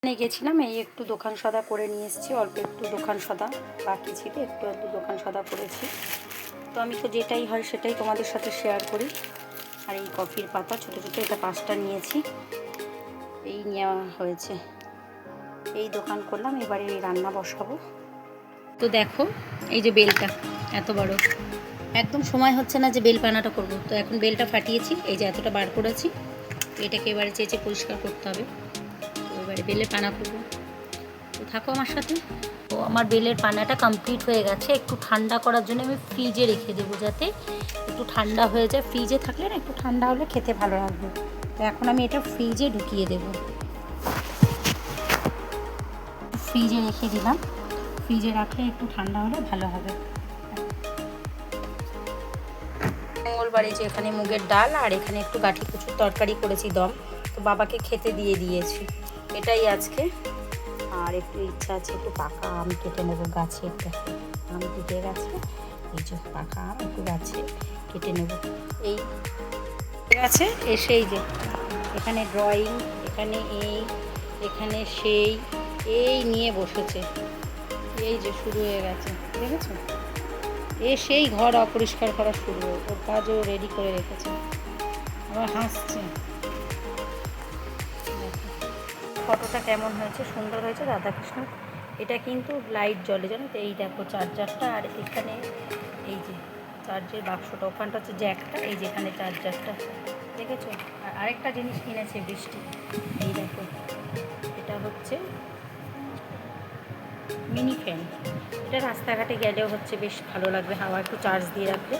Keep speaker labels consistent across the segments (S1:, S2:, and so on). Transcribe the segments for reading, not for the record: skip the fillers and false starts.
S1: গেছিলাম, এই একটু দোকান সদা করে নিয়ে এসেছি। অল্প একটু দোকান সদা বাকি ছিল, একটু দোকান সদা করেছি। তো আমি তো যেটাই হয় সেটাই তোমাদের সাথে শেয়ার করি। আর এই কফির পাতা ছোটো ছোটো, এটা 5টা নিয়েছি, এই নেওয়া হয়েছে। এই দোকান করলাম, এবারে এই রান্না বসাবো। তো দেখো এই যে বেলটা এত বড়, একদম সময় হচ্ছে না যে বেল পানাটা করবো। তো এখন বেলটা ফাটিয়েছি, এই যে এতটা বার করেছি। এটাকে এবারে চেঁচে পরিষ্কার করতে হবে। তো এবারে বেলের পানা করবো। তো থাকো আমার সাথে। তো আমার বেলের পানাটা কমপ্লিট হয়ে গেছে। একটু ঠান্ডা করার জন্য আমি ফ্রিজে রেখে দেবো, যাতে একটু ঠান্ডা হয়ে যায়। ফ্রিজে থাকলে না একটু ঠান্ডা হলে খেতে ভালো লাগবে। তো এখন আমি এটা ফ্রিজে ঢুকিয়ে দেবো। ফ্রিজে রেখে দিলাম, ফ্রিজে রাখলে একটু ঠান্ডা হলে ভালো হবে। মঙ্গলবারে যে এখানে মুগের ডাল আর এখানে একটু গাঠি কচুর তরকারি করেছি দম, তো বাবাকে খেতে দিয়ে দিয়েছি। এটাই আজকে। আর একটু ইচ্ছা আছে একটু পাকা আম কেটে নেবো, গাছে একটা আম কেটে গেছে। এই যে পাকা আম একটু গাছে কেটে নেবো। এই গাছে এসেই যে এখানে ড্রয়িং, এখানে এখানে এই নিয়ে বসেছে। এই যে শুরু হয়ে গেছে, দেখেছো? সেই ঘর অপরিষ্কার করা শুরু, ওর কাজও রেডি করে রেখেছে। আবার হাসছে। ফটোটা কেমন হয়েছে? সুন্দর হয়েছে রাধাকৃষ্ণ। এটা কিন্তু লাইট জ্বলে, জানো তো? এই দেখো চার্জারটা, আর এখানে এই যে চার্জের বাক্সটা, ওখানটা হচ্ছে জ্যাকটা, এই যে এখানে চার্জারটা, দেখেছো? আর আরেকটা জিনিস কিনেছে বৃষ্টি, এই দেখো, এটা হচ্ছে মিনি ফ্যান। এটা রাস্তাঘাটে গেলেও হচ্ছে বেশ ভালো লাগবে, হাওয়া একটু চার্জ দিয়ে রাখলে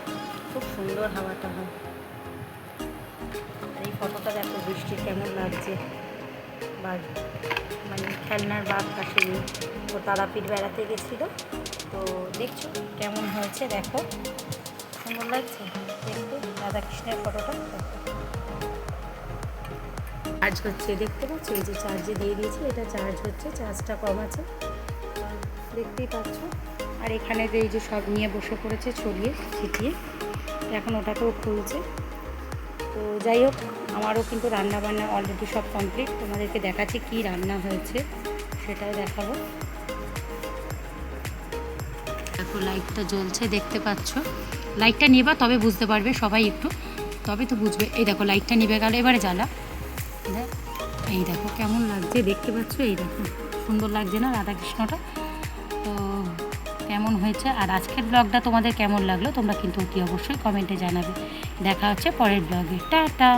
S1: খুব সুন্দর হাওয়াটা হয়। আর এই ফটোটা দেখো বৃষ্টির কেমন লাগছে। বা মানে খেলনার বাঘ কাশিনি, ও তারাপীঠ বেড়াতে গেছিলো। তো দেখছো কেমন হয়েছে, দেখো সুন্দর লাগছে দেখতে রাধাকৃষ্ণের ফটোটা। চার্জ হচ্ছে, দেখতে পাচ্ছ? এই যে চার্জে দিয়ে দিয়েছি, এটা চার্জ হচ্ছে, চার্জটা কম আছে, দেখতেই পাচ্ছ। আর এখানে যে এই যে সব নিয়ে বসে পড়েছে ছড়িয়ে ছিটিয়ে, এখন ওটাকেও খুলছে। তো যাই হোক, আমারও কিন্তু রান্না বান্না অলরেডি সব কমপ্লিট। তোমাদেরকে দেখাচ্ছি কি রান্না হয়েছে, সেটাও দেখাবো। দেখো লাইটটা জ্বলছে, দেখতে পাচ্ছ? লাইটটা নেবা তবে বুঝতে পারবে সবাই, একটু তবে তো বুঝবে। এই দেখো লাইটটা নিভে গেল, এবারে জ্বালা। এই দেখো কেমন লাগছে, দেখতে পাচ্ছ? এই দেখো সুন্দর লাগছে না রাধাকৃষ্ণটা? তো কেমন হয়েছে, আর আজকের ব্লগটা তোমাদের কেমন লাগলো তোমরা কিন্তু অতি অবশ্যই কমেন্টে জানাবে। দেখা হচ্ছে পরের ব্লগে। টাটা।